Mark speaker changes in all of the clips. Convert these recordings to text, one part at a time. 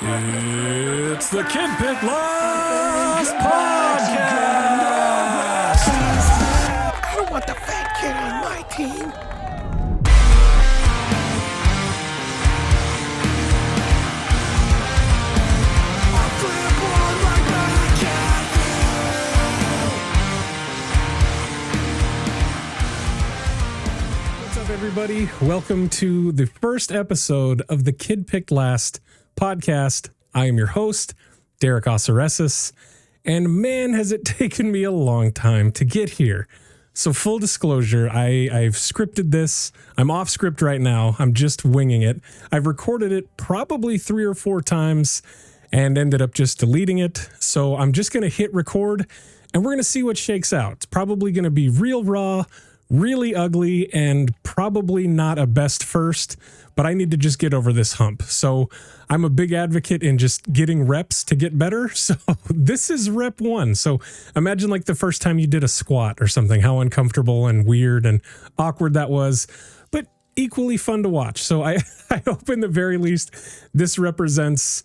Speaker 1: It's the Kid Pick Last Podcast!
Speaker 2: I don't want the fat kid on my team.
Speaker 1: What's up, everybody? Welcome to the first episode of the Kid Pick Last Podcast. I am your host, Derek Osaresis, and man, has it taken me a long time to get here. So full disclosure, I've scripted this. I'm off script right now. I'm just winging it. I've recorded it probably 3 or 4 times and ended up just deleting it. So I'm just going to hit record and we're going to see what shakes out. It's probably going to be real raw, really ugly, and probably not a best first, but I need to just get over this hump. So I'm a big advocate in just getting reps to get better. So this is rep 1. So imagine like the first time you did a squat or something, how uncomfortable and weird and awkward that was, but equally fun to watch. So I hope in the very least this represents,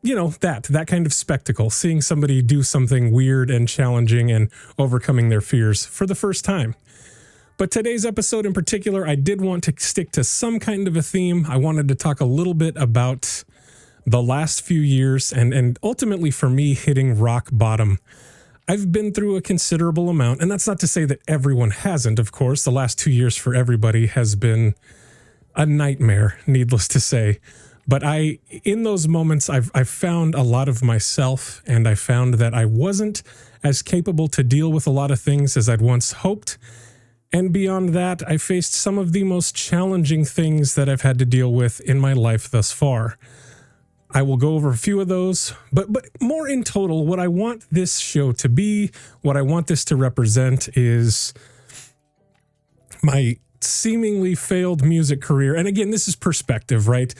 Speaker 1: you know, that kind of spectacle, seeing somebody do something weird and challenging and overcoming their fears for the first time. But today's episode in particular, I did want to stick to some kind of a theme. I wanted to talk a little bit about the last few years and ultimately for me hitting rock bottom. I've been through a considerable amount, and that's not to say that everyone hasn't, of course. The last 2 years for everybody has been a nightmare, needless to say. But in those moments, I've found a lot of myself, and I found that I wasn't as capable to deal with a lot of things as I'd once hoped. And beyond that, I faced some of the most challenging things that I've had to deal with in my life thus far. I will go over a few of those, but more in total, what I want this show to be, what I want this to represent is my seemingly failed music career. And again, this is perspective, right?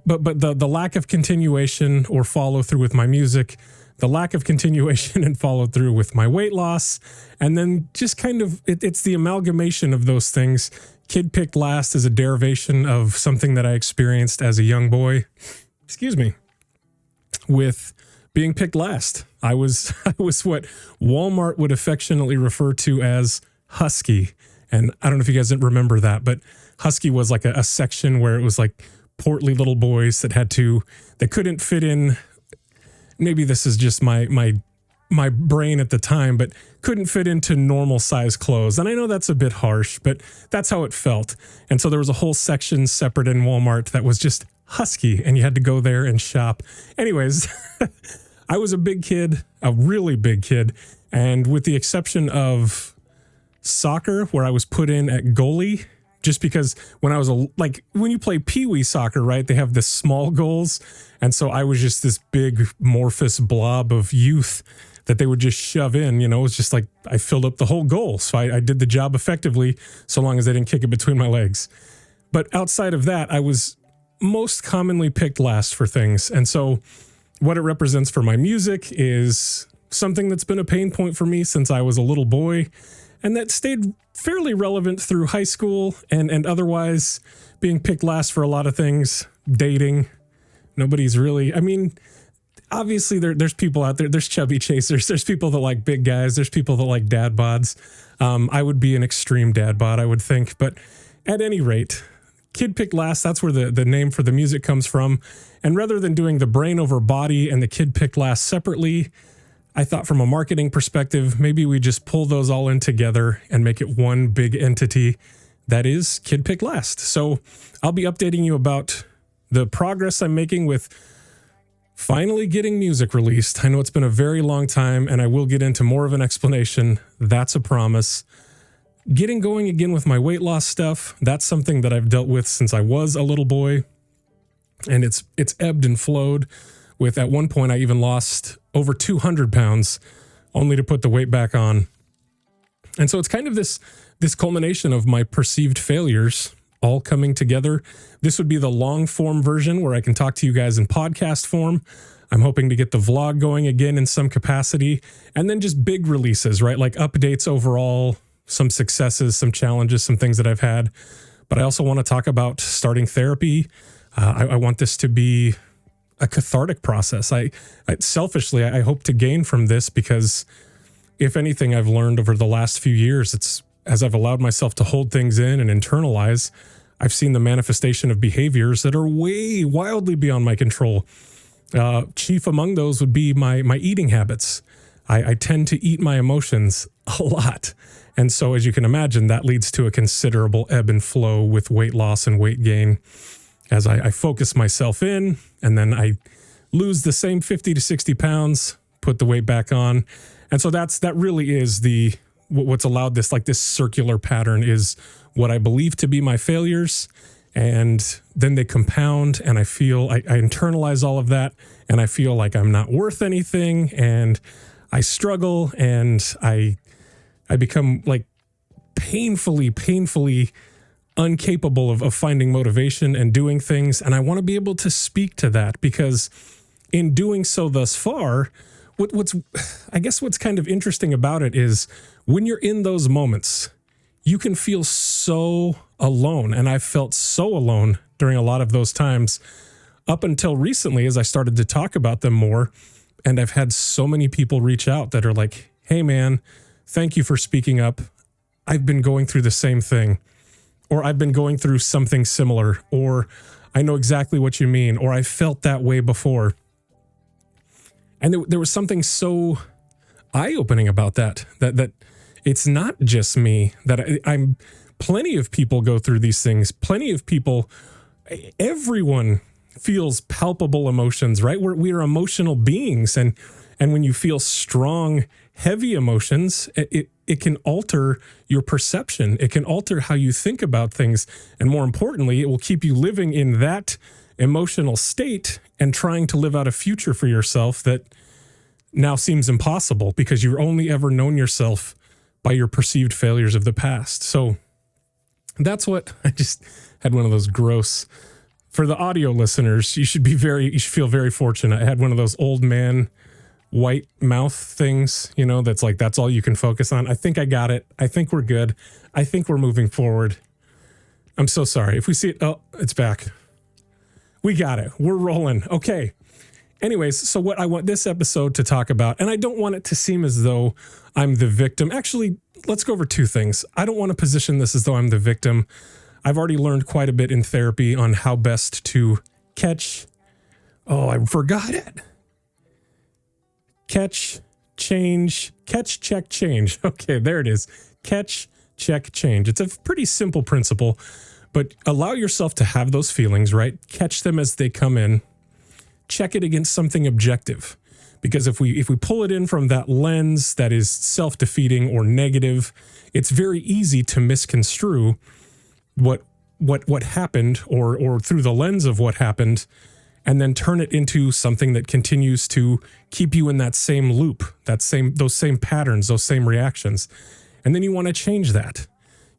Speaker 1: But the lack of continuation or follow through with my music, the lack of continuation and follow through with my weight loss, and then just kind of, it's the amalgamation of those things. Kid Picked Last is a derivation of something that I experienced as a young boy, with being picked last. I was what Walmart would affectionately refer to as husky. And I don't know if you guys didn't remember that, but husky was like a section where it was like portly little boys that couldn't fit in. Maybe this is just my brain at the time, but couldn't fit into normal size clothes. And I know that's a bit harsh, but that's how it felt. And so there was a whole section separate in Walmart that was just husky, and you had to go there and shop. Anyways, I was a big kid, a really big kid. And with the exception of soccer, where I was put in at goalie, just because when I was when you play peewee soccer, right, they have the small goals. And so I was just this big amorphous blob of youth that they would just shove in, it was just like I filled up the whole goal. So I did the job effectively so long as I didn't kick it between my legs. But outside of that, I was most commonly picked last for things. And so what it represents for my music is something that's been a pain point for me since I was a little boy. And that stayed fairly relevant through high school and otherwise being picked last for a lot of things. Dating. Nobody's really, obviously there's people out there. There's chubby chasers. There's people that like big guys. There's people that like dad bods. I would be an extreme dad bod, I would think. But at any rate, Kid Picked Last, that's where the name for the music comes from. And rather than doing the brain over body and the Kid Picked Last separately, I thought from a marketing perspective, maybe we just pull those all in together and make it one big entity that is Kid Picked Last. So I'll be updating you about the progress I'm making with finally getting music released. I know it's been a very long time, and I will get into more of an explanation. That's a promise. Getting going again with my weight loss stuff, that's something that I've dealt with since I was a little boy, and it's ebbed and flowed. With at one point, I even lost over 200 pounds only to put the weight back on. And so it's kind of this culmination of my perceived failures all coming together. This would be the long form version where I can talk to you guys in podcast form. I'm hoping to get the vlog going again in some capacity, and then just big releases, right? Like updates overall, some successes, some challenges, some things that I've had. But I also want to talk about starting therapy. I want this to be a cathartic process. I selfishly, I hope to gain from this, because if anything I've learned over the last few years, it's as I've allowed myself to hold things in and internalize, I've seen the manifestation of behaviors that are way wildly beyond my control. Chief among those would be my eating habits. I tend to eat my emotions a lot. And so, as you can imagine, that leads to a considerable ebb and flow with weight loss and weight gain. As I focus myself in, and then I lose the same 50 to 60 pounds, put the weight back on. And so that really is what's allowed this circular pattern, is what I believe to be my failures. And then they compound, and I feel I internalize all of that, and I feel like I'm not worth anything, and I struggle, and I become like painfully incapable of finding motivation and doing things. And I want to be able to speak to that, because in doing so thus far, what's kind of interesting about it is when you're in those moments, you can feel so alone. And I've felt so alone during a lot of those times up until recently, as I started to talk about them more. And I've had so many people reach out that are like, hey man, thank you for speaking up. I've been going through the same thing, or I've been going through something similar, or I know exactly what you mean, or I felt that way before. And there was something so eye-opening about that it's not just me, that I'm plenty of people go through these things. Plenty of people, everyone feels palpable emotions, right? We are emotional beings. And when you feel strong, heavy emotions, it can alter your perception. It can alter how you think about things. And more importantly, it will keep you living in that emotional state and trying to live out a future for yourself that now seems impossible, because you've only ever known yourself by your perceived failures of the past. So that's what I just had one of those gross, for the audio listeners, you should feel very fortunate. I had one of those old man white mouth things, that's like, that's all you can focus on. I think I got it. I think we're good. I think we're moving forward. I'm so sorry. If we see it, oh, it's back. We got it. We're rolling. Okay. Anyways, so what I want this episode to talk about, and I don't want it to seem as though I'm the victim. Actually, let's go over two things. I don't want to position this as though I'm the victim. I've already learned quite a bit in therapy on how best to catch. Oh, I forgot it. Catch, check, change. Okay, there it is. Catch, check, change. It's a pretty simple principle, but allow yourself to have those feelings, right? Catch them as they come in. Check it against something objective. Because if we pull it in from that lens that is self-defeating or negative, it's very easy to misconstrue what happened or through the lens of what happened, and then turn it into something that continues to keep you in that same loop, those same patterns, those same reactions. And then you want to change that.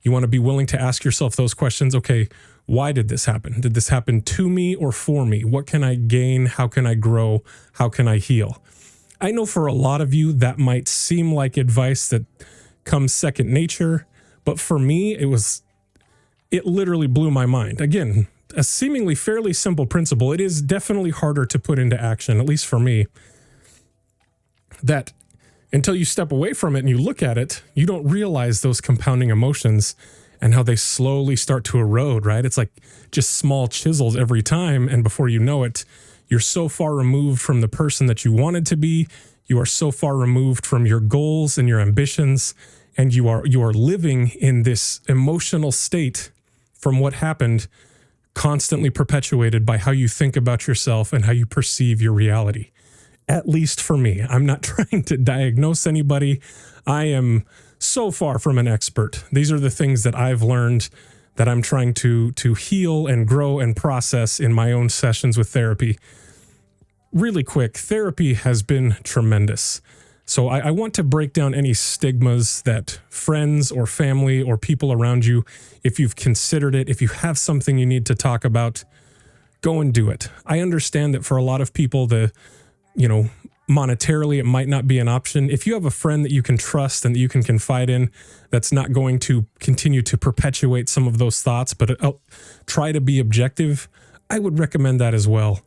Speaker 1: You want to be willing to ask yourself those questions. Okay, why did this happen? Did this happen to me or for me? What can I gain? How can I grow? How can I heal? I know for a lot of you that might seem like advice that comes second nature, but for me, it literally blew my mind. Again, a seemingly fairly simple principle. It is definitely harder to put into action, at least for me, that until you step away from it and you look at it, you don't realize those compounding emotions and how they slowly start to erode, right? It's like just small chisels every time. And before you know it, you're so far removed from the person that you wanted to be. You are so far removed from your goals and your ambitions. And you are living in this emotional state from what happened, constantly perpetuated by how you think about yourself and how you perceive your reality. At least for me. I'm not trying to diagnose anybody. I am so far from an expert. These are the things that I've learned that I'm trying to heal and grow and process in my own sessions with therapy. Really quick, therapy has been tremendous. So I want to break down any stigmas that friends or family or people around you, if you've considered it, if you have something you need to talk about, go and do it. I understand that for a lot of people, monetarily, it might not be an option. If you have a friend that you can trust and that you can confide in, that's not going to continue to perpetuate some of those thoughts, but try to be objective, I would recommend that as well.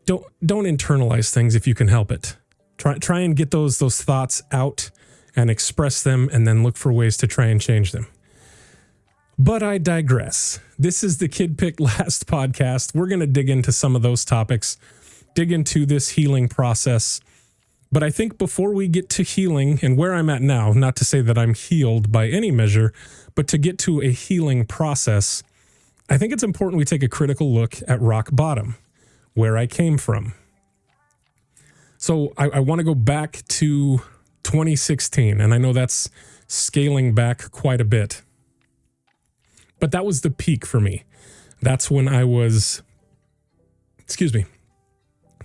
Speaker 1: don't internalize things if you can help it. Try and get those thoughts out and express them, and then look for ways to try and change them. But I digress. This is the Kid Picked Last podcast. We're going to dig into some of those topics, dig into this healing process. But I think before we get to healing and where I'm at now, not to say that I'm healed by any measure, but to get to a healing process, I think it's important we take a critical look at rock bottom, where I came from. So I want to go back to 2016, and I know that's scaling back quite a bit. But that was the peak for me. That's when I was,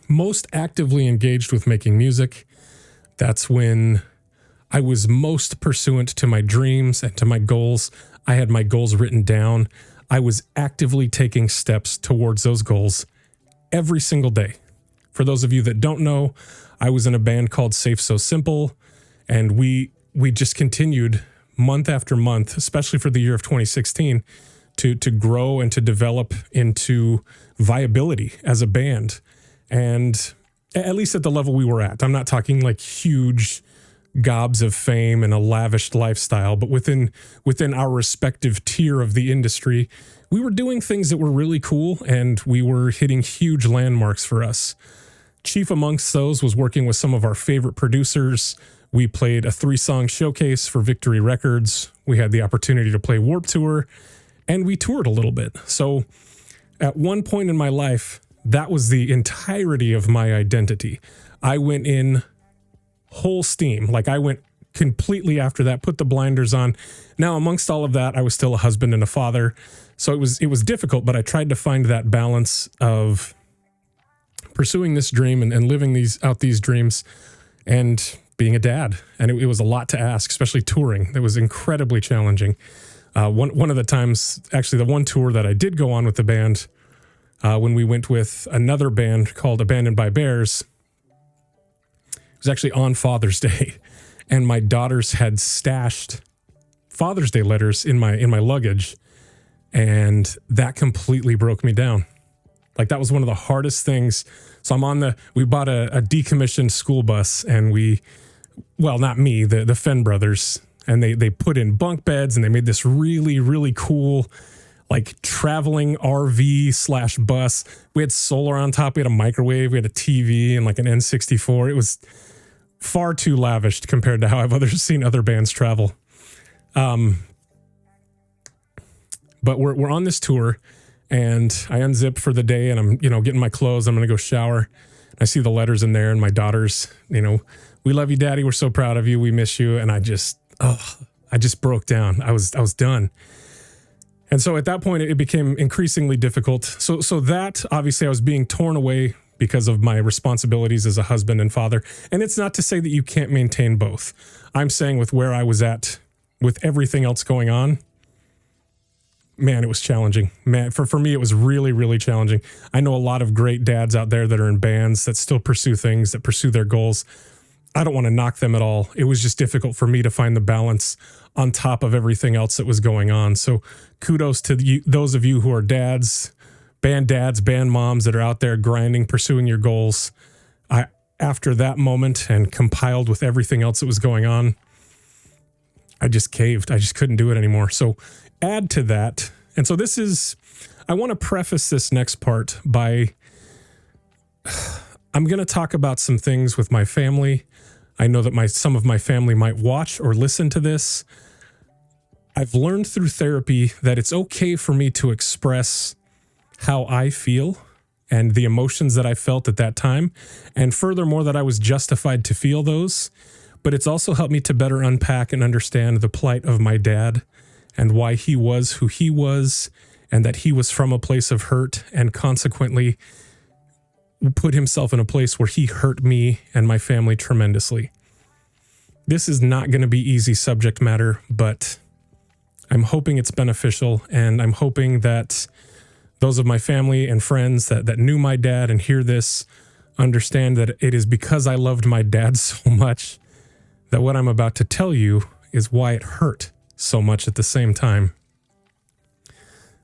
Speaker 1: most actively engaged with making music. That's when I was most pursuant to my dreams and to my goals. I had my goals written down. I was actively taking steps towards those goals every single day. For those of you that don't know, I was in a band called Safe So Simple, and we just continued month after month, especially for the year of 2016, to grow and to develop into viability as a band. And at least at the level we were at. I'm not talking like huge gobs of fame and a lavished lifestyle, but within our respective tier of the industry, we were doing things that were really cool, and we were hitting huge landmarks for us. Chief amongst those was working with some of our favorite producers. We played a 3-song showcase for Victory Records. We had the opportunity to play Warped Tour, and we toured a little bit. So at one point in my life, that was the entirety of my identity. I went in whole steam. Like, I went completely after that, put the blinders on. Now, amongst all of that, I was still a husband and a father. So it was difficult, but I tried to find that balance of pursuing this dream and living these dreams and being a dad. And it was a lot to ask, especially touring. It was incredibly challenging. One of the times, actually the one tour that I did go on with the band, when we went with another band called Abandoned by Bears, it was actually on Father's Day, and my daughters had stashed Father's Day letters in my luggage, and that completely broke me down. Like, that was one of the hardest things. So we bought a decommissioned school bus, and not me, the Fenn brothers, and they put in bunk beds, and they made this really, really cool, like, traveling RV/bus. We had solar on top. We had a microwave. We had a TV and like an N64. It was far too lavish compared to how I've seen other bands travel. But we're on this tour, and I unzip for the day, and I'm, getting my clothes. I'm going to go shower. I see the letters in there, and my daughters, we love you, Daddy. We're so proud of you. We miss you. And I just broke down. I was done. And so at that point, it became increasingly difficult. So that, obviously, I was being torn away because of my responsibilities as a husband and father. And it's not to say that you can't maintain both. I'm saying with where I was at, with everything else going on, man, it was challenging. Man, for me, it was really, really challenging. I know a lot of great dads out there that are in bands that still pursue things, that pursue their goals. I don't want to knock them at all. It was just difficult for me to find the balance on top of everything else that was going on. So kudos to those of you who are dads, band moms that are out there grinding, pursuing your goals. After that moment and compiled with everything else that was going on, I just caved. I just couldn't do it anymore. So add to that. And so I want to preface this next part by, I'm going to talk about some things with my family. I know that some of my family might watch or listen to this. I've learned through therapy that it's okay for me to express how I feel and the emotions that I felt at that time. And furthermore, that I was justified to feel those. But it's also helped me to better unpack and understand the plight of my dad and why he was who he was, and that he was from a place of hurt and consequently put himself in a place where he hurt me and my family tremendously. This is not going to be easy subject matter, but I'm hoping it's beneficial, and I'm hoping that those of my family and friends that knew my dad and hear this understand that it is because I loved my dad so much that what I'm about to tell you is why it hurt so much at the same time.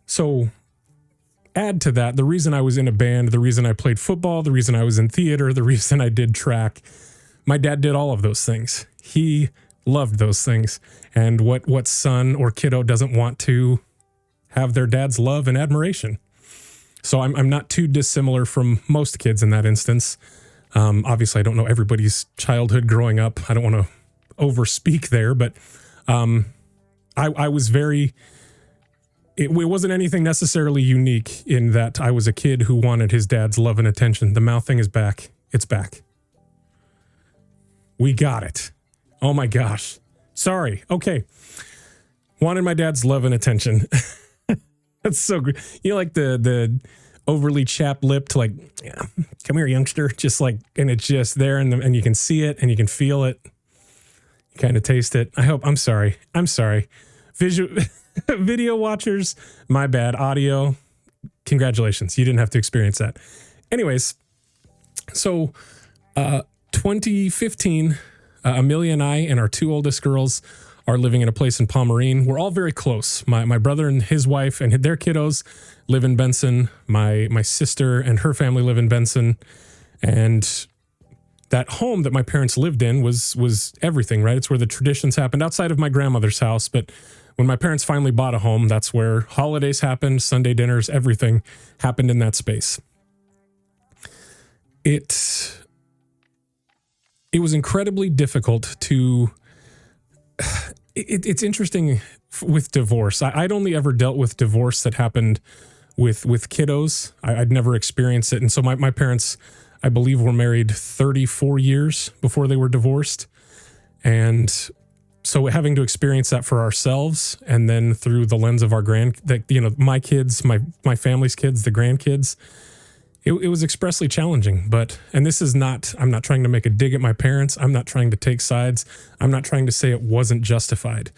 Speaker 1: So add to that, the reason I was in a band, the reason I played football, the reason I was in theater, the reason I did track, my dad did all of those things. He loved those things. And what son or kiddo doesn't want to have their dad's love and admiration? So I'm not too dissimilar from most kids in that instance. Obviously, I don't know everybody's childhood growing up. I don't want to overspeak there, but I was very... It wasn't anything necessarily unique in that I was a kid who wanted his dad's love and attention. The mouth thing is back. It's back. We got it. Oh my gosh. Sorry. Okay. Wanted my dad's love and attention. That's so good. You know, like the overly chapped-lipped, like, yeah, come here, youngster. Just like, and it's just there, and you can see it and you can feel it. You kind of taste it. I'm sorry. Video watchers, my bad. Audio, congratulations. You didn't have to experience that. Anyways, so 2015, Amelia and I and our two oldest girls are living in a place in Pomerene. We're all very close. My brother and his wife and their kiddos live in Benson. My sister and her family live in Benson. And that home that my parents lived in was everything, right? It's where the traditions happened outside of my grandmother's house, but when my parents finally bought a home, that's where holidays happened, Sunday dinners, everything happened in that space. It was incredibly difficult to... It's interesting with divorce. I'd only ever dealt with divorce that happened with kiddos. I'd never experienced it. And so my parents, I believe, were married 34 years before they were divorced. And so having to experience that for ourselves, and then through the lens of our my kids, my family's kids, the grandkids, it was expressly challenging. And this is not, I'm not trying to make a dig at my parents. I'm not trying to take sides. I'm not trying to say it wasn't justified.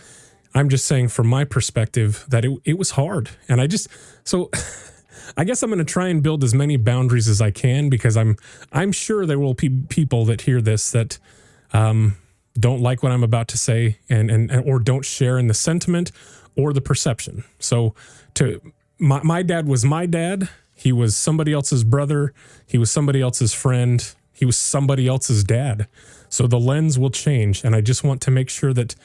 Speaker 1: I'm just saying from my perspective that it was hard. And I guess I'm going to try and build as many boundaries as I can, because I'm sure there will be people that hear this that, don't like what I'm about to say and or don't share in the sentiment or the perception. So my dad was my dad. He was somebody else's brother. He was somebody else's friend. He was somebody else's dad. So the lens will change. And I just want to make sure that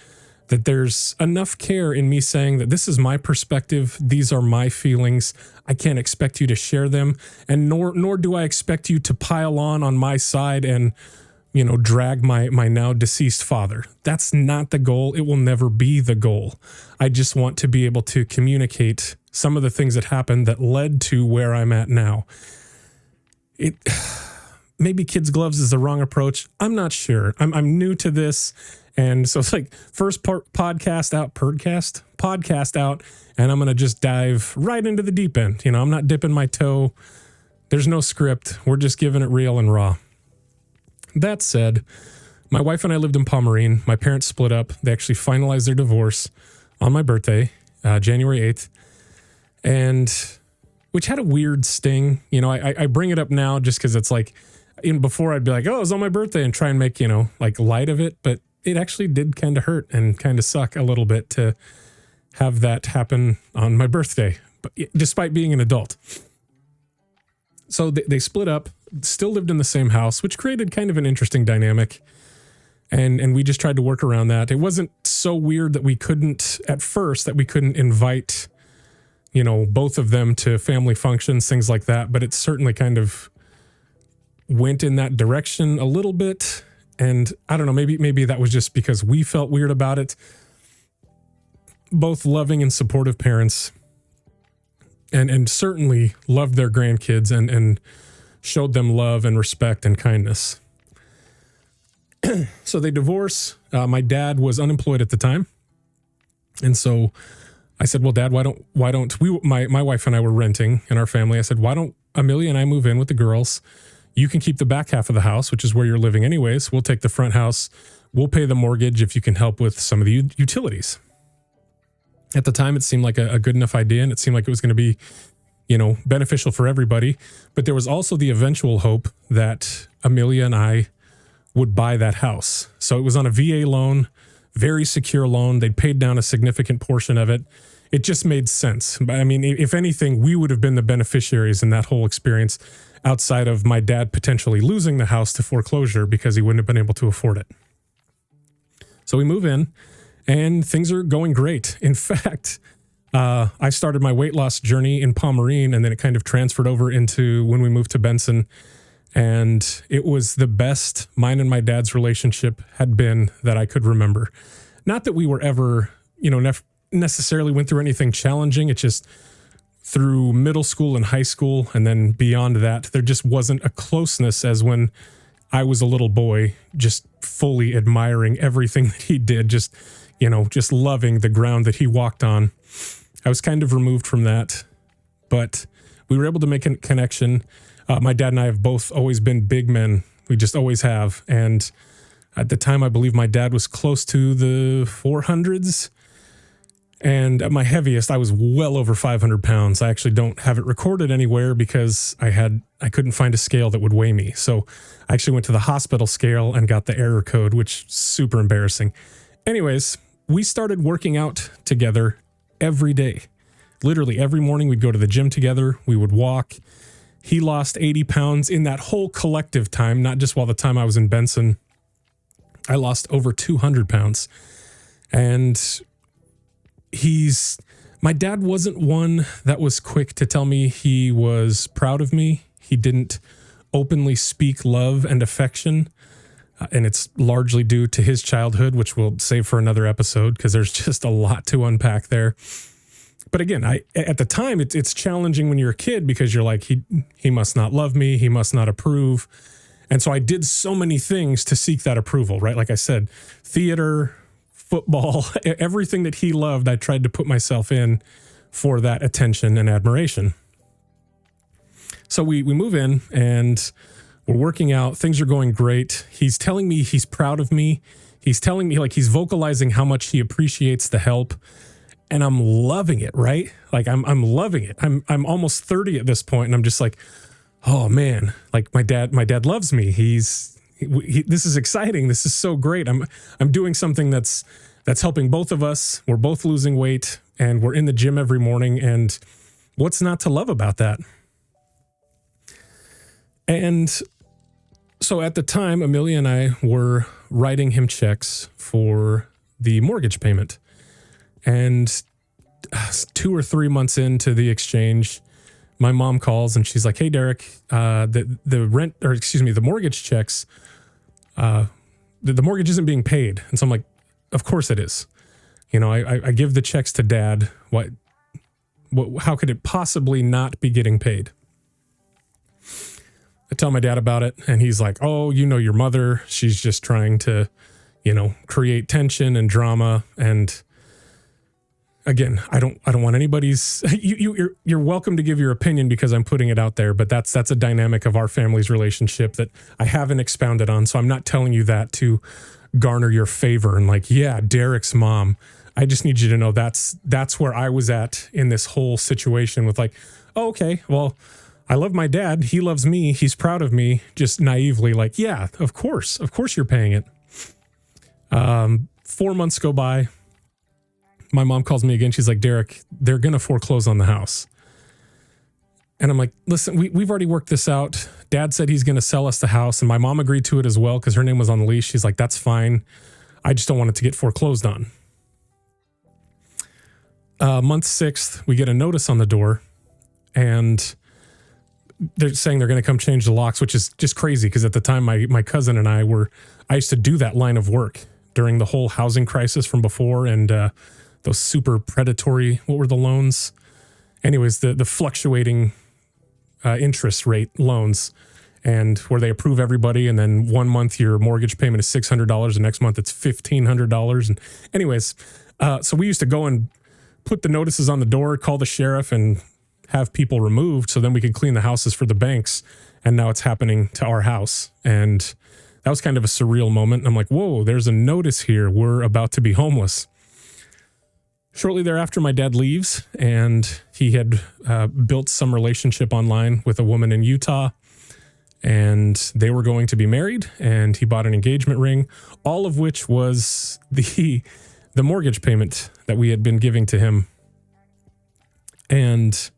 Speaker 1: there's enough care in me saying that this is my perspective. These are my feelings. I can't expect you to share them. And nor do I expect you to pile on my side and, drag my now deceased father. That's not the goal. It will never be the goal. I just want to be able to communicate some of the things that happened that led to where I'm at now. Maybe kids' gloves is the wrong approach. I'm not sure. I'm new to this. And so it's like first podcast out, and I'm going to just dive right into the deep end. I'm not dipping my toe. There's no script. We're just giving it real and raw. That said, my wife and I lived in Pomerene. My parents split up. They actually finalized their divorce on my birthday, January 8th, and which had a weird sting. I bring it up now just because it's like, before I'd be like, oh, it was on my birthday, and try and make, like light of it. But it actually did kind of hurt and kind of suck a little bit to have that happen on my birthday, but despite being an adult. So they split up, still lived in the same house, which created kind of an interesting dynamic. And we just tried to work around that. It wasn't so weird that we couldn't invite, both of them to family functions, things like that. But it certainly kind of went in that direction a little bit. And I don't know, maybe that was just because we felt weird about it. Both loving and supportive parents, and certainly loved their grandkids and showed them love and respect and kindness. So they divorce. My dad was unemployed at the time. And so I said, well, Dad, why don't we, my wife and I were renting in our family. I said, why don't Amelia and I move in with the girls? You can keep the back half of the house, which is where you're living anyways. We'll take the front house. We'll pay the mortgage if you can help with some of the utilities. At the time, it seemed like a good enough idea, and it seemed like it was going to be, beneficial for everybody. But there was also the eventual hope that Amelia and I would buy that house. So it was on a VA loan, very secure loan. They'd paid down a significant portion of it. it just made sense. I mean, if anything, we would have been the beneficiaries in that whole experience outside of my dad potentially losing the house to foreclosure because he wouldn't have been able to afford it. So we move in and things are going great. In fact, I started my weight loss journey in Pomerene, and then it kind of transferred over into when we moved to Benson. And it was the best mine and my dad's relationship had been that I could remember. Not that we were ever, necessarily went through anything challenging. It just through middle school and high school, and then beyond that, there just wasn't a closeness as when I was a little boy, just fully admiring everything that he did, just loving the ground that he walked on. I was kind of removed from that, but we were able to make a connection. My dad and I have both always been big men. We just always have. And at the time, I believe my dad was close to the 400s. And at my heaviest, I was well over 500 pounds. I actually don't have it recorded anywhere because I couldn't find a scale that would weigh me. So I actually went to the hospital scale and got the error code, which is super embarrassing. Anyways, we started working out together every day. Literally every morning we'd go to the gym together. We would walk. He lost 80 pounds in that whole collective time, not just while the time I was in Benson. I lost over 200 pounds. And my dad wasn't one that was quick to tell me he was proud of me. He didn't openly speak love and affection. And it's largely due to his childhood, which we'll save for another episode because there's just a lot to unpack there. But again, at the time, it's challenging when you're a kid because you're like, he must not love me. He must not approve. And so I did so many things to seek that approval, right? Like I said, theater, football, everything that he loved, I tried to put myself in for that attention and admiration. So we move in and we're working out. Things are going great. He's telling me he's proud of me. He's telling me, like, he's vocalizing how much he appreciates the help. And I'm loving it, right? Like I'm loving it. I'm almost 30 at this point, and I'm just like, oh man, like my dad loves me. This is exciting. This is so great. I'm doing something that's helping both of us. We're both losing weight, and we're in the gym every morning. And what's not to love about that? And so at the time, Amelia and I were writing him checks for the mortgage payment. And 2 or 3 months into the exchange, my mom calls and she's like, "Hey, Derek, the mortgage checks, the mortgage isn't being paid." And so I'm like, "Of course it is. I give the checks to Dad. How could it possibly not be getting paid?" I tell my dad about it, and he's like, "Oh, your mother, she's just trying to, create tension and drama." And again, I don't want anybody's, you're welcome to give your opinion because I'm putting it out there, but that's a dynamic of our family's relationship that I haven't expounded on. So I'm not telling you that to garner your favor and like, yeah, Derek's mom. I just need you to know that's where I was at in this whole situation with like, oh, okay, well, I love my dad. He loves me. He's proud of me. Just naively like, yeah, of course you're paying it. 4 months go by. My mom calls me again. She's like, "Derek, they're going to foreclose on the house." And I'm like, "Listen, we've already worked this out. Dad said he's going to sell us the house." And my mom agreed to it as well because her name was on the lease. She's like, "That's fine. I just don't want it to get foreclosed on." Month 6th, we get a notice on the door and they're saying they're going to come change the locks, which is just crazy because at the time my cousin and I used to do that line of work during the whole housing crisis from before and those super predatory, what were the loans? Anyways, the fluctuating interest rate loans, and where they approve everybody, and then 1 month your mortgage payment is $600, the next month it's $1,500. And anyways, so we used to go and put the notices on the door, call the sheriff, and have people removed so then we could clean the houses for the banks. And now it's happening to our house. And that was kind of a surreal moment. And I'm like, whoa, there's a notice here. We're about to be homeless. Shortly thereafter, my dad leaves, and he had built some relationship online with a woman in Utah, and they were going to be married, and he bought an engagement ring, all of which was the mortgage payment that we had been giving to him And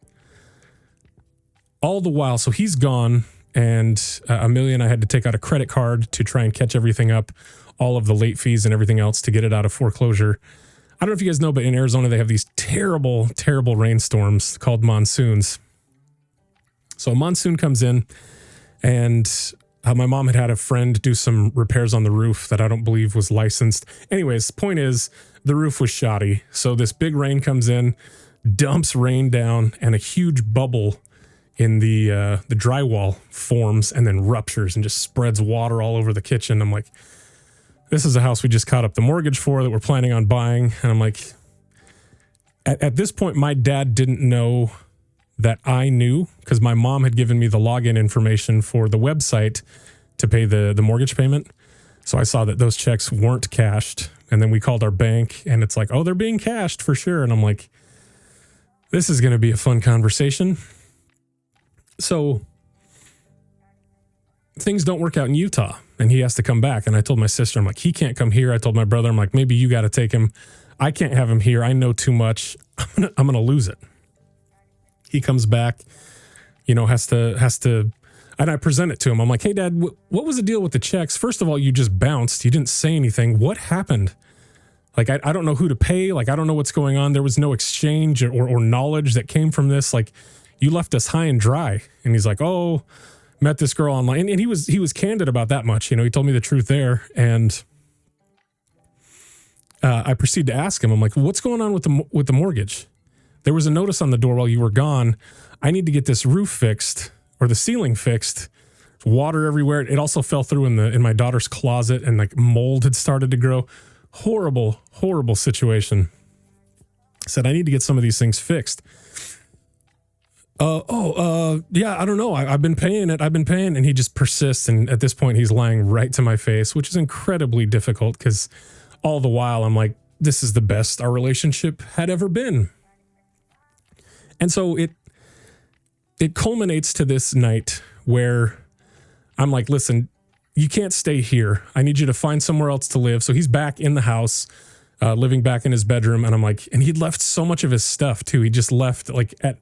Speaker 1: all the while, so he's gone, and Amelia and I had to take out a credit card to try and catch everything up, all of the late fees and everything else to get it out of foreclosure. I don't know if you guys know, but in Arizona, they have these terrible, terrible rainstorms called monsoons. So a monsoon comes in, and my mom had a friend do some repairs on the roof that I don't believe was licensed. Anyways, point is, the roof was shoddy. So this big rain comes in, dumps rain down, and a huge bubble in the drywall forms and then ruptures and just spreads water all over the kitchen. I'm like, this is a house we just caught up the mortgage for that we're planning on buying. And I'm like, at this point, my dad didn't know that I knew, because my mom had given me the login information for the website to pay the mortgage payment. So I saw that those checks weren't cashed. And then we called our bank, and it's like, oh, they're being cashed for sure. And I'm like, this is going to be a fun conversation. So things don't work out in Utah, and he has to come back. And I told my sister, I'm like, he can't come here. I told my brother, I'm like, maybe you got to take him. I can't have him here. I know too much. I'm gonna lose it. He comes back, has to, and I present it to him. I'm like, hey, Dad, what was the deal with the checks? First of all, you just bounced. You didn't say anything. What happened? Like, I don't know who to pay. Like, I don't know what's going on. There was no exchange or knowledge that came from this. Like, you left us high and dry. And he's like, oh, met this girl online. And he was candid about that much. He told me the truth there. And I proceed to ask him, I'm like, what's going on with the mortgage? There was a notice on the door while you were gone. I need to get this roof fixed or the ceiling fixed. Water everywhere. It also fell through in my daughter's closet, and like mold had started to grow. Horrible, horrible situation. Said, I need to get some of these things fixed. Yeah, I don't know. I've been paying it. And he just persists. And at this point, he's lying right to my face, which is incredibly difficult because all the while I'm like, this is the best our relationship had ever been. And so it culminates to this night where I'm like, listen, you can't stay here. I need you to find somewhere else to live. So he's back in the house, living back in his bedroom. And I'm like, and he'd left so much of his stuff too. He just left like at,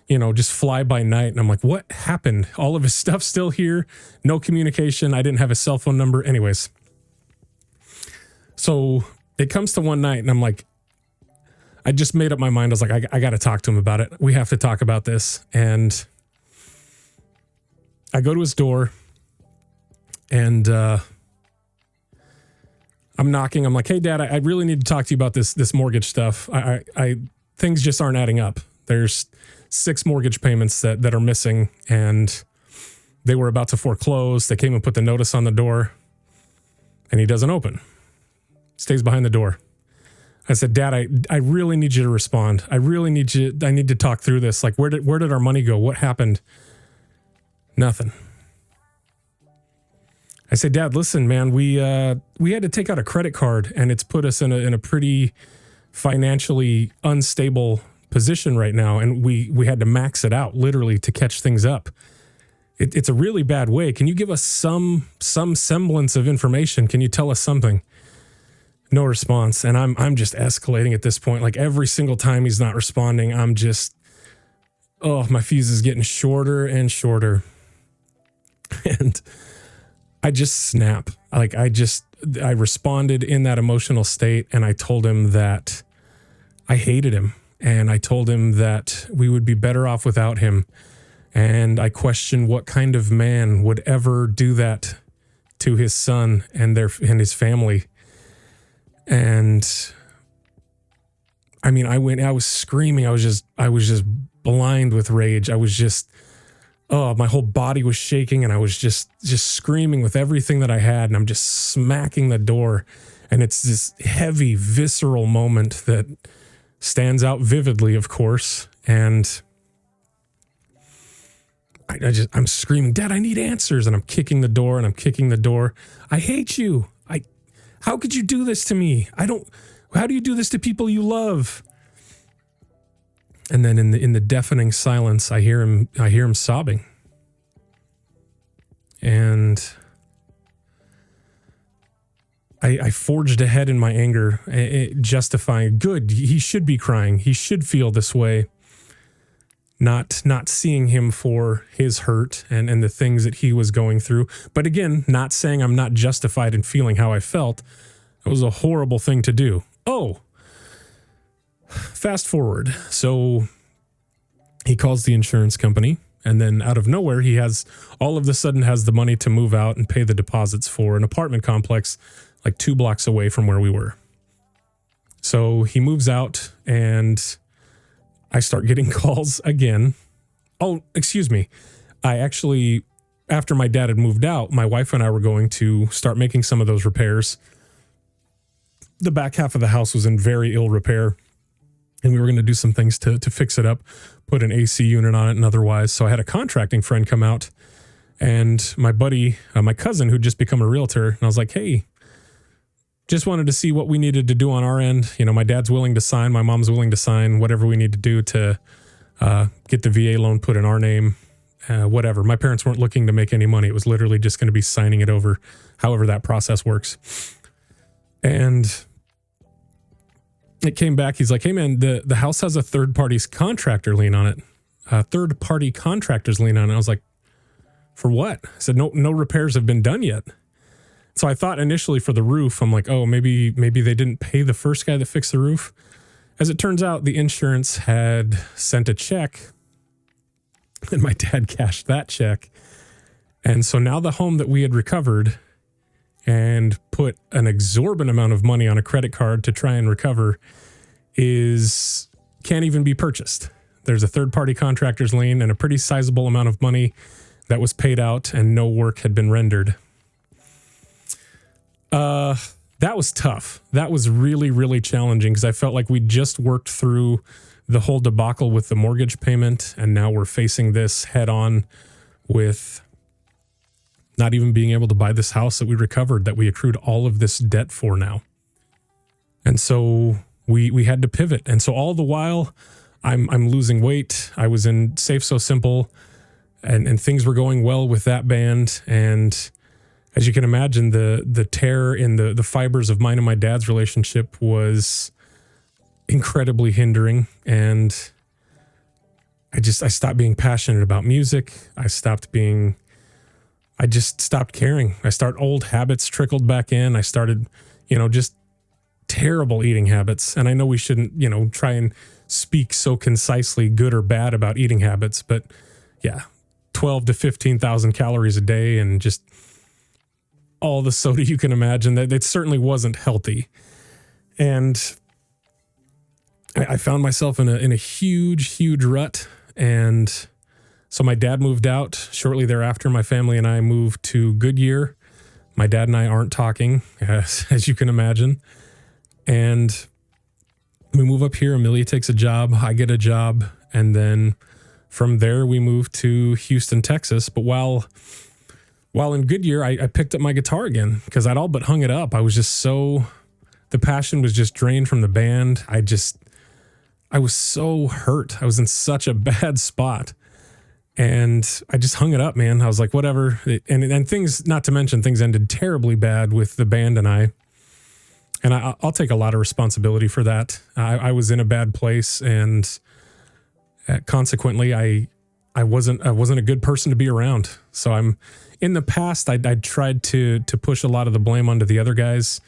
Speaker 1: just fly by night. And I'm like, what happened? All of his stuff still here. No communication. I didn't have his cell phone number. Anyways. So it comes to one night and I'm like, I just made up my mind. I was like, I got to talk to him about it. We have to talk about this. And I go to his door and I'm knocking. I'm like, hey, Dad, I really need to talk to you about this mortgage stuff. I things just aren't adding up. There's 6 mortgage payments that are missing, and they were about to foreclose. They came and put the notice on the door, and he doesn't open. Stays behind the door. I said, Dad, I really need you to respond. I need to talk through this. Like, where did our money go? What happened? Nothing. I said, Dad, listen, man, we had to take out a credit card, and it's put us in a pretty financially unstable position right now, and we had to max it out literally to catch things up. It's a really bad way. Can you give us some semblance of information? Can you tell us something? No response. And I'm just escalating at this point. Like every single time he's not responding, I'm just, my fuse is getting shorter and shorter. And I just snap. Like I responded in that emotional state, and I told him that I hated him. And I told him that we would be better off without him. And I questioned what kind of man would ever do that to his son and his family. And I mean, I was screaming. I was just blind with rage. I was just, my whole body was shaking, and I was just screaming with everything that I had. And I'm just smacking the door. And it's this heavy, visceral moment that stands out vividly, of course. And I'm screaming, Dad, I need answers. And I'm kicking the door, and I'm kicking the door. I hate you. How could you do this to me? How do you do this to people you love? And then in the deafening silence, I hear him sobbing. And I forged ahead in my anger, justifying, good, he should be crying. He should feel this way. not seeing him for his hurt and the things that he was going through. But again, not saying I'm not justified in feeling how I felt. It was a horrible thing to do. Oh, fast forward. So he calls the insurance company, and then out of nowhere, he has all of a sudden has the money to move out and pay the deposits for an apartment complex like 2 blocks away from where we were. So he moves out, and I start getting calls again. Oh, excuse me. I actually, after my dad had moved out, my wife and I were going to start making some of those repairs. The back half of the house was in very ill repair, and we were going to do some things to fix it up, put an AC unit on it and otherwise. So I had a contracting friend come out, and my buddy, my cousin who'd just become a realtor, and I was like, hey, just wanted to see what we needed to do on our end. You know, my dad's willing to sign, my mom's willing to sign, whatever we need to do to get the VA loan put in our name, whatever. My parents weren't looking to make any money. It was literally just going to be signing it over, however that process works. And it came back. He's like, hey man, the house has a third party's contractor lien on it. Third party contractor's lien on it. I was like, for what? I said, no repairs have been done yet. So I thought initially for the roof, I'm like, oh, maybe they didn't pay the first guy that fixed the roof. As it turns out, the insurance had sent a check, and my dad cashed that check. And so now the home that we had recovered and put an exorbitant amount of money on a credit card to try and recover can't even be purchased. There's a third-party contractor's lien and a pretty sizable amount of money that was paid out, and no work had been rendered. That was tough. That was really, really challenging because I felt like we just worked through the whole debacle with the mortgage payment, and now we're facing this head on with not even being able to buy this house that we recovered, that we accrued all of this debt for now. And so we had to pivot. And so all the while I'm losing weight. I was in Safe So Simple, and things were going well with that band. And as you can imagine, the tear in the fibers of mine and my dad's relationship was incredibly hindering. And I stopped being passionate about music. I just stopped caring. Old habits trickled back in. I started, just terrible eating habits. And I know we shouldn't, try and speak so concisely good or bad about eating habits, but yeah, 12 to 15,000 calories a day and just all the soda you can imagine. That it certainly wasn't healthy. And I found myself in a huge, huge rut. And so my dad moved out. Shortly thereafter, my family and I moved to Goodyear. My dad and I aren't talking, as you can imagine. And we move up here. Amelia takes a job. I get a job. And then from there, we moved to Houston, Texas. But while in Goodyear, I picked up my guitar again because I'd all but hung it up. I was just the passion was just drained from the band. I was so hurt. I was in such a bad spot. And I just hung it up, man. I was like, whatever. And things, not to mention, things ended terribly bad with the band and I. And I'll take a lot of responsibility for that. I was in a bad place, and consequently, I wasn't a good person to be around. So in the past, I tried to push a lot of the blame onto the other guys.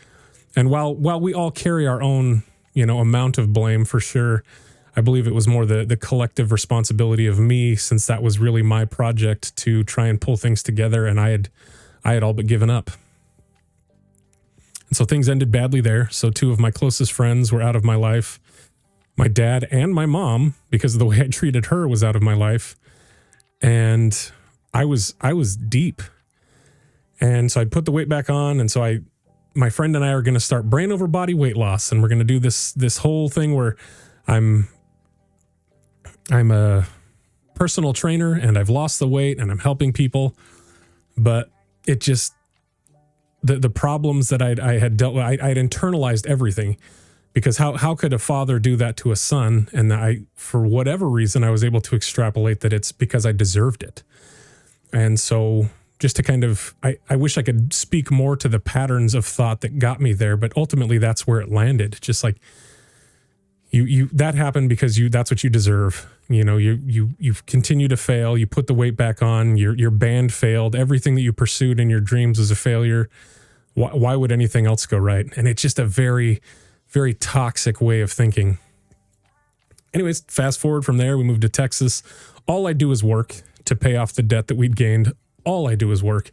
Speaker 1: And while we all carry our own, amount of blame for sure, I believe it was more the collective responsibility of me, since that was really my project to try and pull things together, and I had all but given up. And so things ended badly there. So 2 of my closest friends were out of my life. My dad and my mom, because of the way I treated her, was out of my life. And I was deep. And so I put the weight back on, and so my friend and I are going to start brain over body weight loss, and we're going to do this whole thing where I'm a personal trainer and I've lost the weight and I'm helping people, but it just, the problems that I had dealt with, I'd internalized everything, because how could a father do that to a son? And for whatever reason, I was able to extrapolate that it's because I deserved it. And so just to kind of, I wish I could speak more to the patterns of thought that got me there, but ultimately that's where it landed. Just like, you that happened because that's what you deserve. You continue to fail. You put the weight back on. Your band failed. Everything that you pursued in your dreams was a failure. Why would anything else go right? And it's just a very, very toxic way of thinking. Anyways, fast forward from there, we moved to Texas. All I do is work to pay off the debt that we'd gained. All I do is work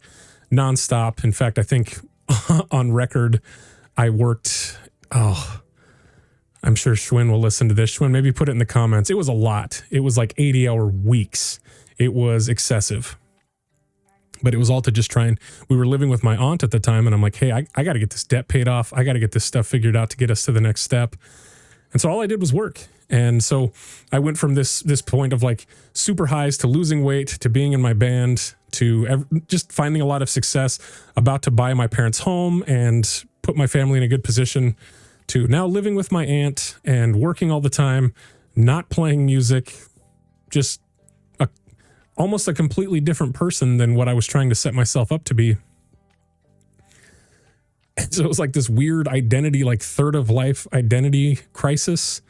Speaker 1: nonstop. In fact, I think on record, I worked, I'm sure Schwinn will listen to this. Schwinn, maybe put it in the comments. It was a lot. It was like 80-hour weeks. It was excessive. But it was all to just try and, we were living with my aunt at the time, and I'm like, hey, I got to get this debt paid off. I got to get this stuff figured out to get us to the next step. And so all I did was work. And so I went from this point of like super highs to losing weight to being in my band to just finding a lot of success, about to buy my parents' home and put my family in a good position, to now living with my aunt and working all the time, not playing music, just almost a completely different person than what I was trying to set myself up to be. And so it was like this weird identity, like third of life identity crisis,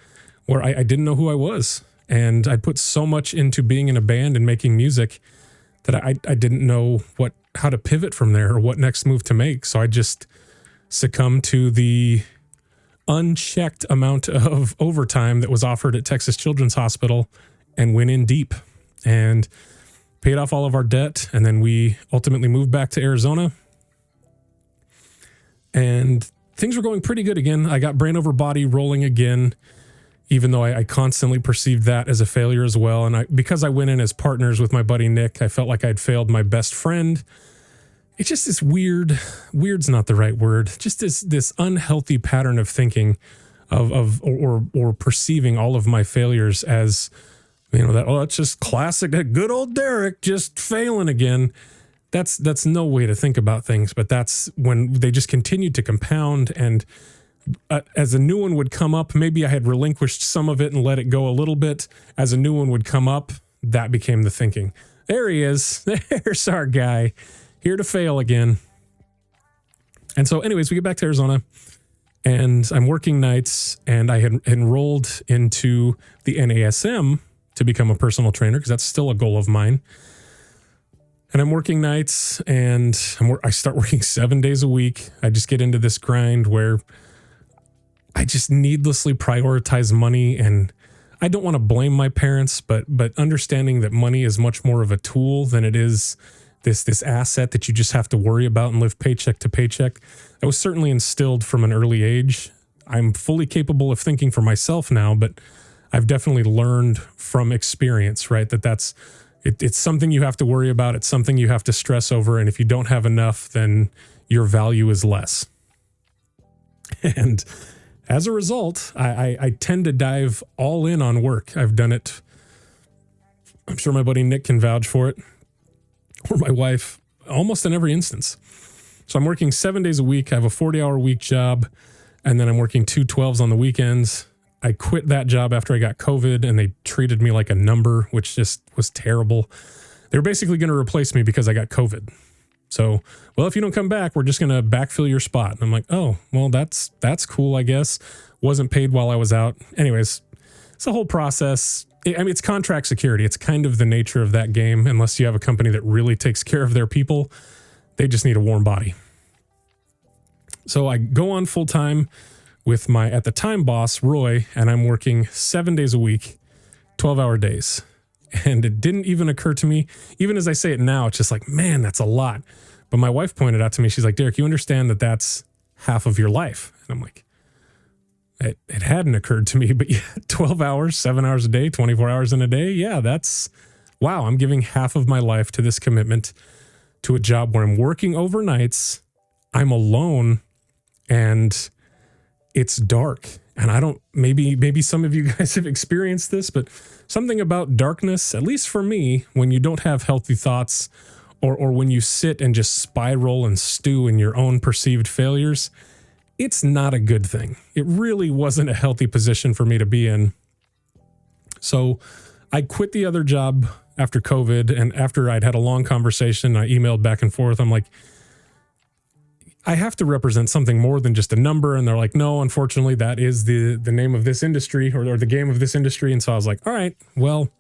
Speaker 1: where I didn't know who I was. And I put so much into being in a band and making music that I didn't know how to pivot from there or what next move to make. So I just succumbed to the unchecked amount of overtime that was offered at Texas Children's Hospital and went in deep and paid off all of our debt. And then we ultimately moved back to Arizona. And things were going pretty good again. I got brain over body rolling again, even though I constantly perceived that as a failure as well. And because I went in as partners with my buddy Nick, I felt like I'd failed my best friend. It's just this weird's not the right word, just this unhealthy pattern of thinking or perceiving all of my failures as, that's just classic, that good old Derek just failing again. That's no way to think about things, but that's when they just continued to compound. And as a new one would come up, maybe I had relinquished some of it and let it go a little bit. As a new one would come up, that became the thinking. There he is. There's our guy, here to fail again. And so anyways, we get back to Arizona and I'm working nights, and I had enrolled into the NASM to become a personal trainer because that's still a goal of mine. And I'm working nights, and I start working 7 days a week. I just get into this grind where I just needlessly prioritize money. And I don't want to blame my parents, but understanding that money is much more of a tool than it is this asset that you just have to worry about and live paycheck to paycheck. That was certainly instilled from an early age. I'm fully capable of thinking for myself now, but I've definitely learned from experience, right? It's something you have to worry about. It's something you have to stress over. And if you don't have enough, then your value is less. And as a result, I tend to dive all in on work. I've done it. I'm sure my buddy Nick can vouch for it, or my wife, almost in every instance. So I'm working 7 days a week. I have a 40-hour week job, and then I'm working 2 12s on the weekends. I quit that job after I got COVID, and they treated me like a number, which just was terrible. They were basically going to replace me because I got COVID. So, well, if you don't come back, we're just going to backfill your spot. And I'm like, oh, well, that's cool, I guess. Wasn't paid while I was out. Anyways, it's a whole process. It's contract security. It's kind of the nature of that game. Unless you have a company that really takes care of their people, they just need a warm body. So I go on full time with my, at the time, boss, Roy, and I'm working 7 days a week, 12-hour days. And it didn't even occur to me, even as I say it now, it's just like, man, that's a lot. But my wife pointed out to me, she's like, Derek, you understand that that's half of your life? And I'm like, it hadn't occurred to me, but yeah, 12 hours, 7 hours a day, 24 hours in a day. Yeah, wow, I'm giving half of my life to this commitment to a job where I'm working overnights, I'm alone, and it's dark. And maybe some of you guys have experienced this, but something about darkness, at least for me, when you don't have healthy thoughts or when you sit and just spiral and stew in your own perceived failures, it's not a good thing. It really wasn't a healthy position for me to be in. So I quit the other job after COVID, and after I'd had a long conversation, I emailed back and forth. I'm like, I have to represent something more than just a number. And they're like, no, unfortunately, that is the name of this industry or the game of this industry. And so I was like, all right, well,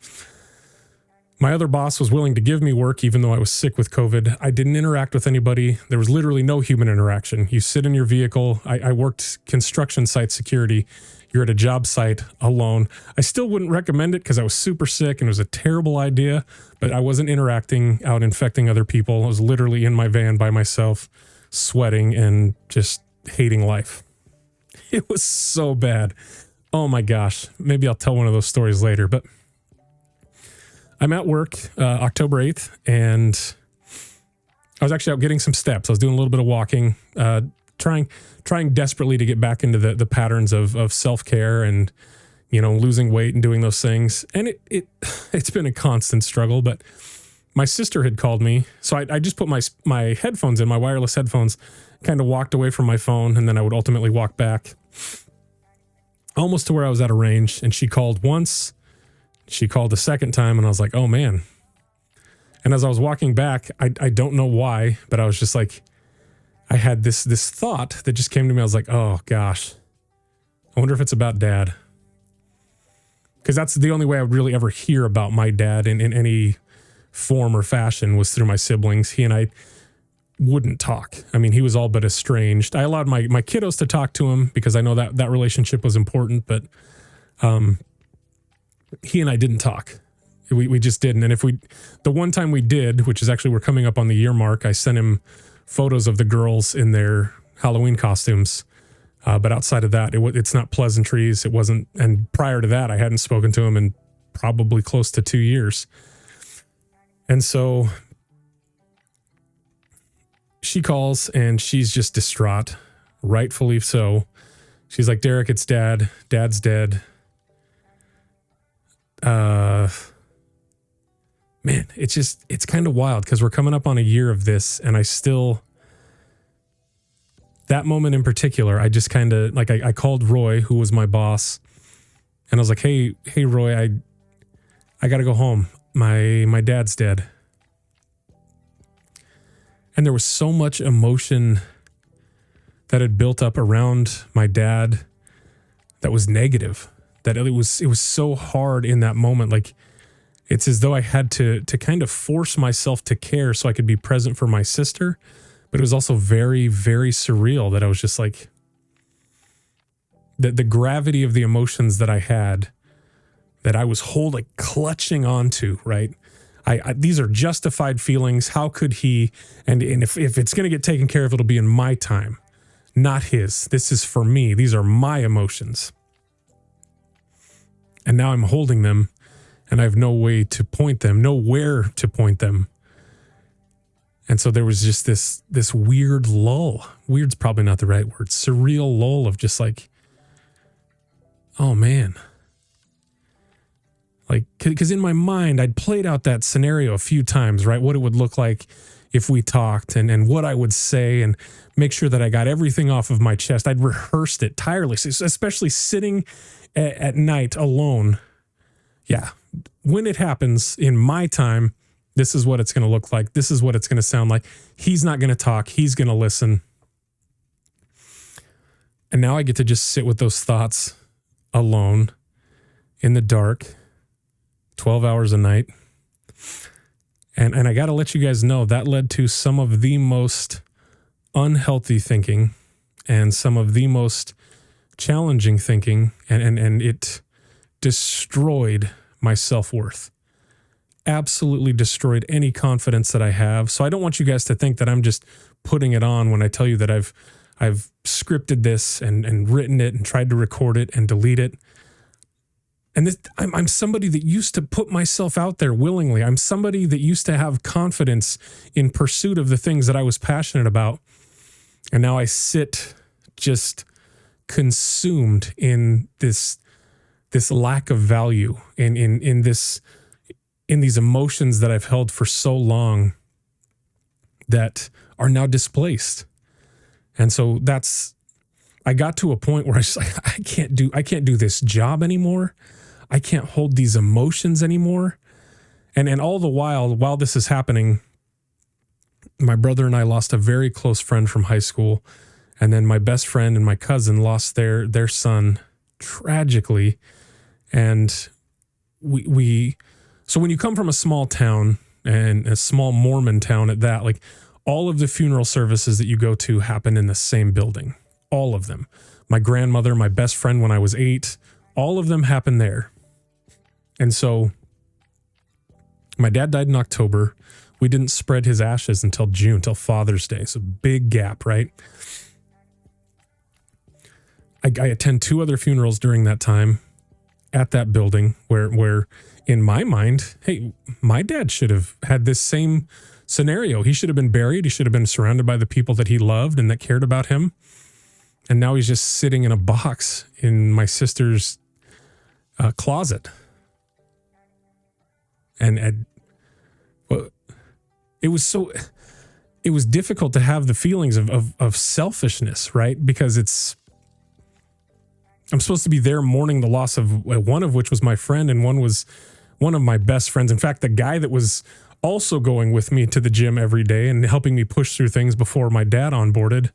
Speaker 1: my other boss was willing to give me work, even though I was sick with COVID. I didn't interact with anybody. There was literally no human interaction. You sit in your vehicle. I worked construction site security. You're at a job site alone. I still wouldn't recommend it because I was super sick and it was a terrible idea, but I wasn't interacting out infecting other people. I was literally in my van by myself, sweating and just hating life. It was so bad. Oh my gosh. Maybe I'll tell one of those stories later, but I'm at work October 8th, and I was actually out getting some steps. I was doing a little bit of walking, trying desperately to get back into the patterns of self-care and, losing weight and doing those things. And it's been a constant struggle, but my sister had called me. So I just put my headphones in, my wireless headphones, kind of walked away from my phone, and then I would ultimately walk back almost to where I was out of range. And she called once. She called a second time, and I was like, oh man. And as I was walking back, I don't know why, but I was just like, I had this thought that just came to me. I was like, oh gosh, I wonder if it's about Dad. Because that's the only way I would really ever hear about my dad in any form or fashion was through my siblings. He and I wouldn't talk. I mean, he was all but estranged. I allowed my kiddos to talk to him because I know that relationship was important, but he and I didn't talk. We just didn't. And the one time we did, which is actually, we're coming up on the year mark, I sent him photos of the girls in their Halloween costumes. But outside of that, it's not pleasantries. It wasn't. And prior to that, I hadn't spoken to him in probably close to 2 years. And so she calls and she's just distraught, rightfully so. She's like, Derek, it's Dad. Dad's dead. Man, it's kind of wild because we're coming up on a year of this, and that moment in particular, I just kind of like, I called Roy, who was my boss, and I was like, hey Roy, I got to go home. My dad's dead. And there was so much emotion that had built up around my dad that was negative, that it was so hard in that moment. Like, it's as though I had to kind of force myself to care so I could be present for my sister. But it was also very, very surreal that I was just like, the gravity of the emotions that I had, that I was clutching onto, right? These are justified feelings. How could he? And if it's going to get taken care of, it'll be in my time, not his. This is for me. These are my emotions. And now I'm holding them, and I have no way to point them, nowhere to point them. And so there was just this weird lull. Weird's probably not the right word. Surreal lull of just like, oh man. Like, because in my mind, I'd played out that scenario a few times, right? What it would look like if we talked and what I would say and make sure that I got everything off of my chest. I'd rehearsed it tirelessly, especially sitting at night alone. Yeah. When it happens in my time, this is what it's going to look like. This is what it's going to sound like. He's not going to talk. He's going to listen. And now I get to just sit with those thoughts alone in the dark, 12 hours a night. And I got to let you guys know that led to some of the most unhealthy thinking and some of the most challenging thinking. And it destroyed my self-worth. Absolutely destroyed any confidence that I have. So I don't want you guys to think that I'm just putting it on when I tell you that I've scripted this and written it and tried to record it and delete it. And I'm somebody that used to put myself out there willingly. I'm somebody that used to have confidence in pursuit of the things that I was passionate about. And now I sit just consumed in this lack of value in these emotions that I've held for so long that are now displaced. And so I got to a point where I was like, I can't do this job anymore. I can't hold these emotions anymore. And all the while this is happening, my brother and I lost a very close friend from high school. And then my best friend and my cousin lost their son tragically. And so when you come from a small town, and a small Mormon town at that, like all of the funeral services that you go to happen in the same building. All of them. My grandmother, my best friend when I was 8, all of them happened there. And so my dad died in October. We didn't spread his ashes until June, till Father's Day. So big gap, right? I attend 2 other funerals during that time at that building where in my mind, hey, my dad should have had this same scenario. He should have been buried. He should have been surrounded by the people that he loved and that cared about him. And now he's just sitting in a box in my sister's closet. And well, it was difficult to have the feelings of selfishness, right? Because I'm supposed to be there mourning the loss of one of which was my friend, and one was one of my best friends. In fact, the guy that was also going with me to the gym every day and helping me push through things before my dad onboarded,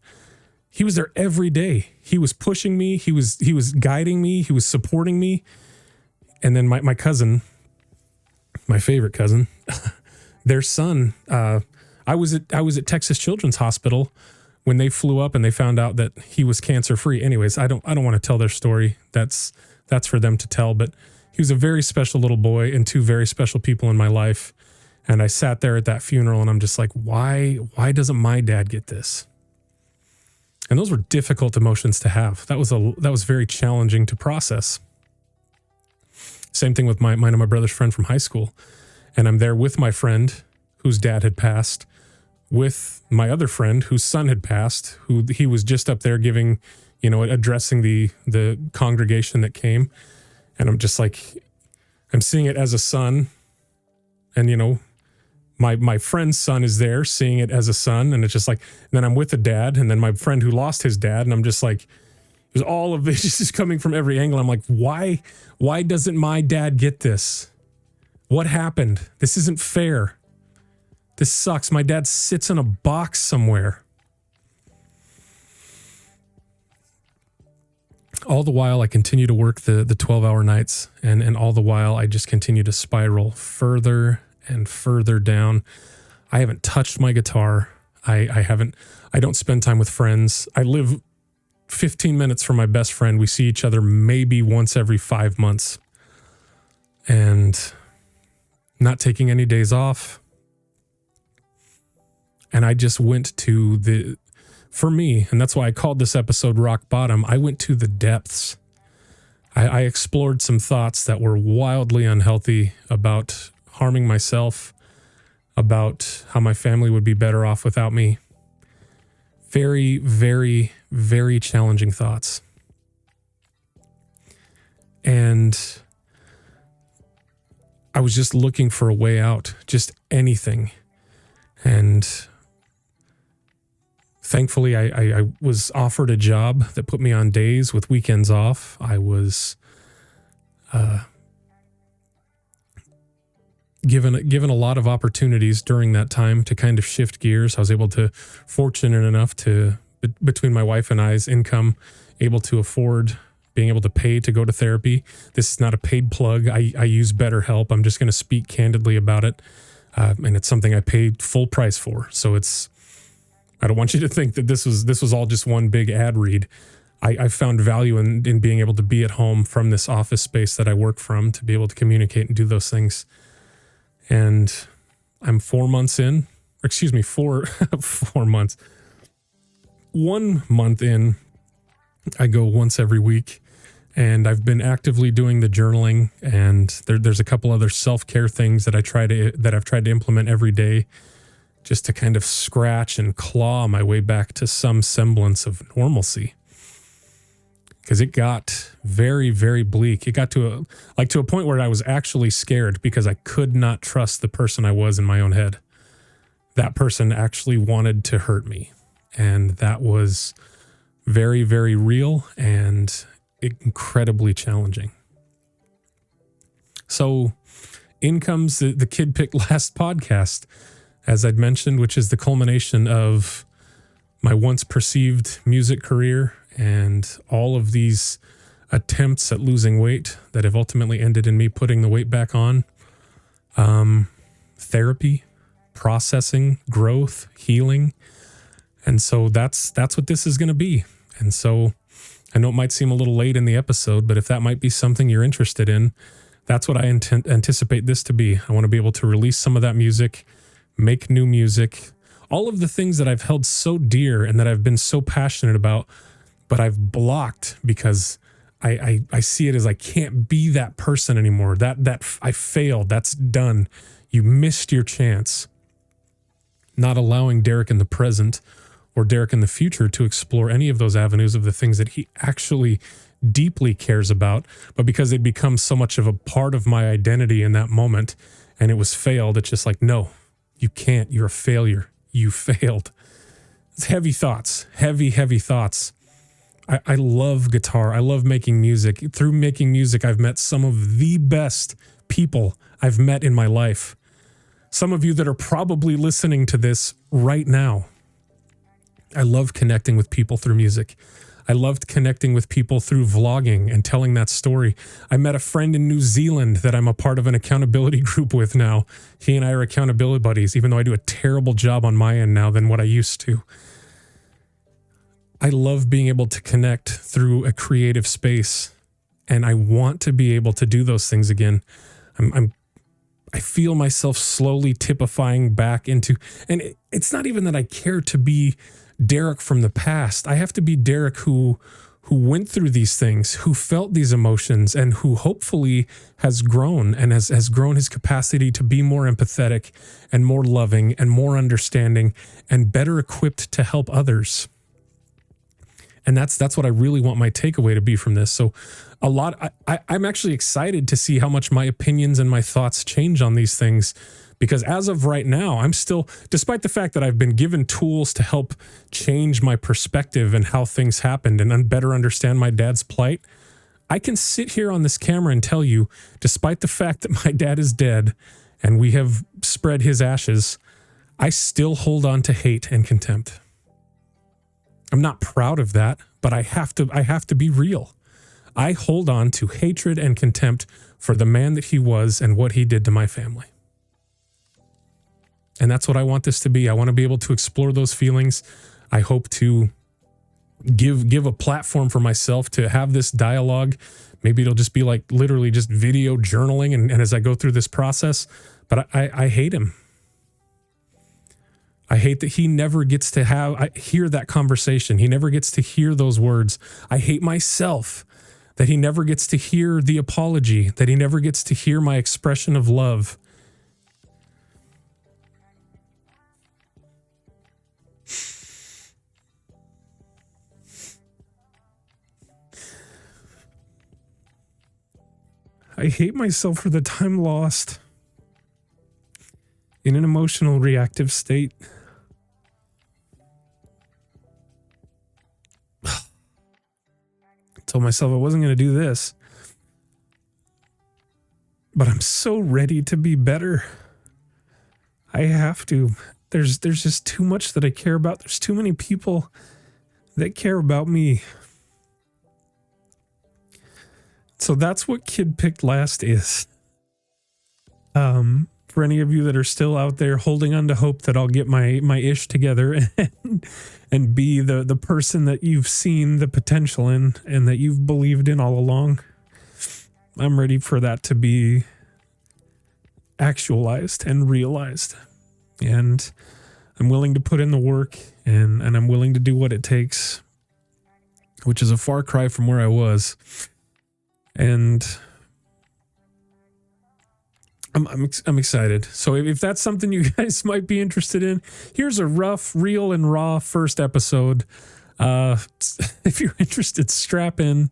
Speaker 1: he was there every day. He was pushing me. He was guiding me. He was supporting me. And then my cousin, my favorite cousin, their son, I was at Texas Children's Hospital when they flew up and they found out that he was cancer free. Anyways, I don't want to tell their story. That's for them to tell. But he was a very special little boy and 2 very special people in my life. And I sat there at that funeral and I'm just like, why doesn't my dad get this? And those were difficult emotions to have. That was very challenging to process. Same thing with mine and my brother's friend from high school. And I'm there with my friend whose dad had passed, with my other friend whose son had passed, who he was just up there giving, addressing the congregation that came. And I'm just like, I'm seeing it as a son. And, my friend's son is there seeing it as a son. And it's just like, then I'm with the dad. And then my friend who lost his dad. And I'm just like, it was all of this just coming from every angle. I'm like, why doesn't my dad get this? What happened? This isn't fair. This sucks. My dad sits in a box somewhere. All the while, I continue to work the 12-hour nights, and all the while, I just continue to spiral further and further down. I haven't touched my guitar. I don't spend time with friends. I live 15 minutes from my best friend. We see each other maybe once every 5 months. And not taking any days off. And I just went to for me, and that's why I called this episode Rock Bottom, I went to the depths. I explored some thoughts that were wildly unhealthy about harming myself, about how my family would be better off without me. Very, very, very challenging thoughts. And I was just looking for a way out, just anything. And thankfully, I was offered a job that put me on days with weekends off. I was given a lot of opportunities during that time to kind of shift gears. I was fortunate enough to, between my wife and I's income, able to afford being able to pay to go to therapy. This is not a paid plug. I use BetterHelp. I'm just going to speak candidly about it. And it's something I paid full price for. So I don't want you to think that this was all just one big ad read. I found value in being able to be at home from this office space that I work from, to be able to communicate and do those things. And I'm 4 months in, 4 months. 1 month in, I go once every week, and I've been actively doing the journaling, and there's a couple other self-care things that I've tried to implement every day, just to kind of scratch and claw my way back to some semblance of normalcy. Because it got very, very bleak. It got to a point where I was actually scared, because I could not trust the person I was in my own head. That person actually wanted to hurt me. And that was very, very real and incredibly challenging. So in comes the Kid Picked Last podcast. as I'd mentioned, which is the culmination of my once perceived music career and all of these attempts at losing weight that have ultimately ended in me putting the weight back on. Therapy, processing, growth, healing. And so that's what this is going to be. And so I know it might seem a little late in the episode, but if that might be something you're interested in, that's what I anticipate this to be. I want to be able to release some of that music, make new music, all of the things that I've held so dear and that I've been so passionate about, but I've blocked because I see it as I can't be that person anymore. That I failed. That's done. You missed your chance. Not allowing Derek in the present or Derek in the future to explore any of those avenues of the things that he actually deeply cares about, but because it becomes so much of a part of my identity in that moment and it was failed, it's just like, no, you can't. You're a failure. You failed. It's heavy thoughts, heavy thoughts. I love guitar. I love making music. Through making music, I've met some of the best people I've met in my life. Some of you that are probably listening to this right now. I love connecting with people through music. I loved connecting with people through vlogging and telling that story. I met a friend in New Zealand that I'm a part of an accountability group with now. He and I are accountability buddies, even though I do a terrible job on my end now than what I used to. I love being able to connect through a creative space, and I want to be able to do those things again. I feel myself slowly typifying back into, and it's not even that I care to be Derek from the past. I have to be Derek who went through these things, who felt these emotions, and who hopefully has grown and has grown his capacity to be more empathetic and more loving and more understanding and better equipped to help others. And that's what I really want my takeaway to be from this. So I'm actually excited to see how much my opinions and my thoughts change on these things, because as of right now, I'm still, despite the fact that I've been given tools to help change my perspective and how things happened and better understand my dad's plight, I can sit here on this camera and tell you, despite the fact that my dad is dead and we have spread his ashes, I still hold on to hate and contempt. I'm not proud of that, but I have to be real. I hold on to hatred and contempt for the man that he was and what he did to my family. And that's what I want this to be. I want to be able to explore those feelings. I hope to give a platform for myself to have this dialogue. Maybe it'll just be like literally just video journaling and as I go through this process. But I hate him. I hate that he never gets to hear that conversation. He never gets to hear those words. I hate myself that he never gets to hear the apology, that he never gets to hear my expression of love. I hate myself for the time lost in an emotional reactive state. I told myself I wasn't going to do this, but I'm so ready to be better. I have to. There's just too much that I care about. There's too many people that care about me. So that's what Kid Picked Last is. For any of you that are still out there holding on to hope that I'll get my ish together and be the person that you've seen the potential in and that you've believed in all along, I'm ready for that to be actualized and realized. And I'm willing to put in the work and I'm willing to do what it takes, which is a far cry from where I was. And I'm excited. So if that's something you guys might be interested in, here's a rough, real, and raw first episode. If you're interested, strap in.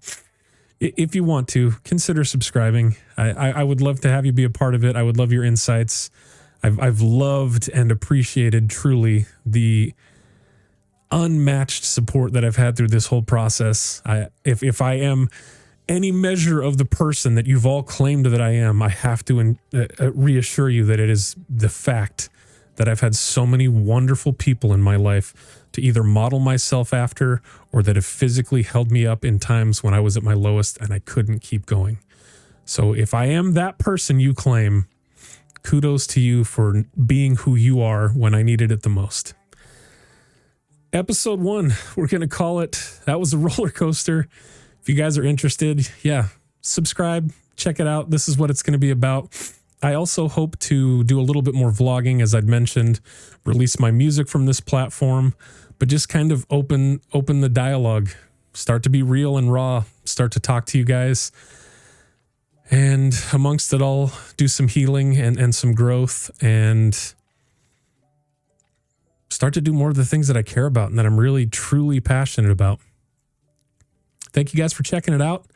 Speaker 1: If you want to, consider subscribing. I would love to have you be a part of it. I would love your insights. I've loved and appreciated truly the unmatched support that I've had through this whole process. If I am any measure of the person that you've all claimed that I am, I have to reassure you that it is the fact that I've had so many wonderful people in my life to either model myself after or that have physically held me up in times when I was at my lowest and I couldn't keep going. So if I am that person you claim, kudos to you for being who you are when I needed it the most. Episode 1, we're going to call it, that was a roller coaster. If you guys are interested, subscribe, check it out. This is what it's going to be about. I also hope to do a little bit more vlogging, as I'd mentioned, release my music from this platform, but just kind of open the dialogue, start to be real and raw, start to talk to you guys. And amongst it all, do some healing and some growth and start to do more of the things that I care about and that I'm really, truly passionate about. Thank you guys for checking it out.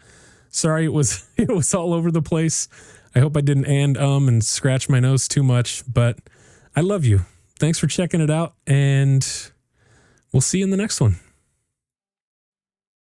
Speaker 1: Sorry, it was all over the place. I hope I didn't and scratch my nose too much, but I love you. Thanks for checking it out, and we'll see you in the next one.